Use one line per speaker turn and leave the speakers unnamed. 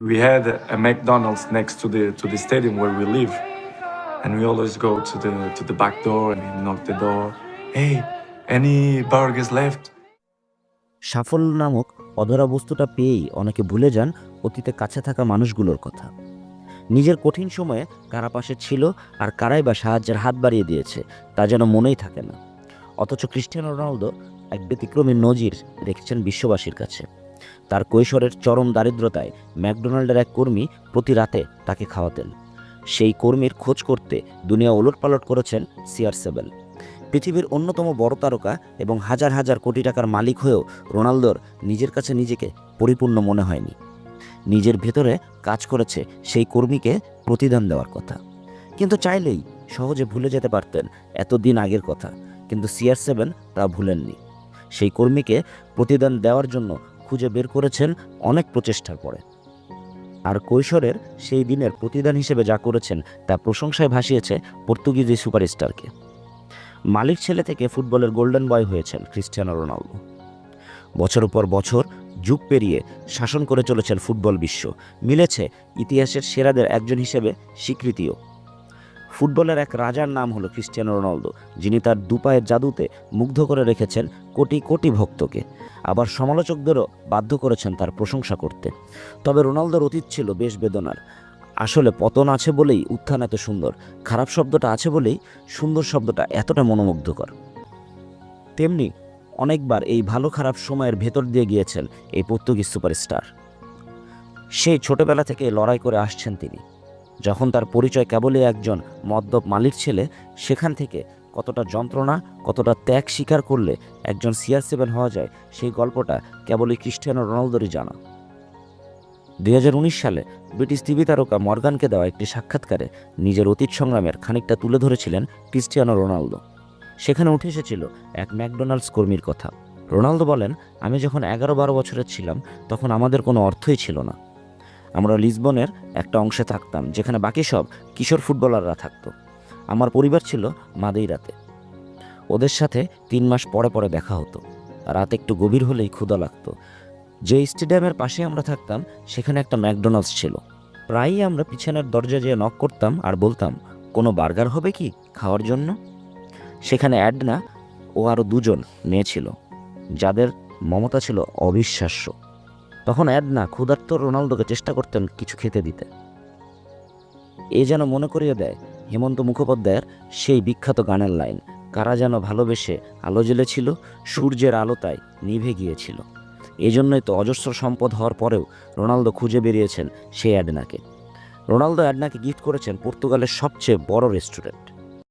We had a McDonald's next to the stadium where we live, and we always go to the back door and knock the door. Hey, any burgers left?
সাফল্য নামক অধরা বস্তুটা পেয়েই অনেকে ভুলে যান অতীতে কাছে থাকা মানুষগুলোর কথা। নিজের কঠিন সময়ে কারা পাশে ছিল আর কারাই বা সাহায্যের হাত বাড়িয়ে দিয়েছে তা যেন মনেই থাকে না। অথচ ক্রিস্টিয়ানো রোনালদো এক ব্যতিক্রমী নজির রেখেছেন বিশ্ববাসীর কাছে। তার কৈশোরের চরম দারিদ্রতায় ম্যাকডোনাল্ডের এক কর্মী প্রতি রাতে তাকে খাওয়াতেন। সেই কর্মীর খোঁজ করতে দুনিয়া ওলটপালট করেছেন CR7। পৃথিবীর অন্যতম বড় তারকা এবং হাজার হাজার কোটি টাকার মালিক হয়েও রোনালদোর নিজের কাছে নিজেকে পরিপূর্ণ মনে হয়নি। নিজের ভেতরে কাজ করেছে সেই কর্মীকে প্রতিদান দেওয়ার কথা, কিন্তু চাইলেই সহজে ভুলে যেতে পারতেন এতদিন আগের কথা। কিন্তু CR7 তা ভুলেননি। সেই কর্মীকে প্রতিদান দেওয়ার জন্য খুঁজে বের করেছেন অনেক প্রচেষ্টার পরে। আর কৈশোরের সেই দিনের প্রতিদান হিসেবে যা করেছেন তা প্রশংসায় ভাসিয়েছে পর্তুগিজ সুপারস্টারকে। মালিক ছেলে থেকে ফুটবলের গোল্ডেন বয় হয়েছেন ক্রিস্টিয়ানো রোনালদো। বছরের পর বছর যুগ পেরিয়ে শাসন করে চলেছেন ফুটবল বিশ্ব। মিলেছে ইতিহাসের সেরাদের একজন হিসেবে স্বীকৃতিও। ফুটবলের এক রাজার নাম হলো ক্রিস্টিয়ানো রোনালদো, যিনি তার দুপায়ের জাদুতে মুগ্ধ করে রেখেছেন কোটি কোটি ভক্তকে। আবার সমালোচকদেরও বাধ্য করেছেন তার প্রশংসা করতে। তবে রোনালদোর অতীত ছিল বেশ বেদনার। আসলে পতন আছে বলেই উত্থান এত সুন্দর, খারাপ শব্দটা আছে বলেই সুন্দর শব্দটা এতটা মনোমুগ্ধকর। তেমনি অনেকবার এই ভালো খারাপ সময়ের ভেতর দিয়ে গিয়েছেন এই পর্তুগিজ সুপারস্টার। সেই ছোটবেলা থেকে লড়াই করে আসছেন তিনি। যখন তার পরিচয় কেবলই একজন মদ্যপ মালিক ছেলে, সেখান থেকে কতটা যন্ত্রণা, কতটা ত্যাগ স্বীকার করলে একজন CR7 হওয়া যায়, সেই গল্পটা কেবলই ক্রিস্টিয়ানো রোনালদোরই জানা। 2019 সালে ব্রিটিশ টিভি তারকা মর্গানকে দেওয়া একটি সাক্ষাৎকারে নিজের অতীত সংগ্রামের খানিকটা তুলে ধরেছিলেন ক্রিস্টিয়ানো রোনালদো। সেখানে উঠে এসেছিল এক ম্যাকডোনাল্ডস কর্মীর কথা। রোনালদো বলেন, আমি যখন 11-12 বছরের ছিলাম তখন আমাদের কোনো অর্থই ছিল না। আমরা লিসবনের একটা অংশে থাকতাম যেখানে বাকি সব কিশোর ফুটবলাররা থাকতো। আমার পরিবার ছিল মাদেইরাতে। ওদের সাথে 3 মাস পরে পরে দেখা হতো। রাত একটু গভীর হলেই ক্ষুধা লাগতো। যে স্টেডিয়ামের পাশে আমরা থাকতাম সেখানে একটা ম্যাকডোনাল্ডস ছিল। প্রায়ই আমরা পিছনের দরজা যেয়ে নক করতাম আর বলতাম, কোনো বার্গার হবে কি খাওয়ার জন্য? সেখানে অ্যাডনা ও আরও 2জন মেয়ে ছিল যাদের মমতা ছিল অবিশ্বাস্য। তখন অ্যাডনা ক্ষুধার্ত রোনালদোকে চেষ্টা করতেন কিছু খেতে দিতে। এ যেন মনে করিয়ে দেয় হেমন্ত মুখোপাধ্যায়ের সেই বিখ্যাত গানের লাইন, কারা যেন ভালোবেসে আলো জ্বেলেছিল, সূর্যের আলোতায় নিভে গিয়েছিল। এজন্যই তো অজস্র সম্পদ হওয়ার পরেও রোনালদো খুঁজে বেরিয়েছেন সেই অ্যাডনাকে। রোনালদো অ্যাডনাকে গিফট করেছেন পর্তুগালের সবচেয়ে বড় রেস্টুরেন্ট।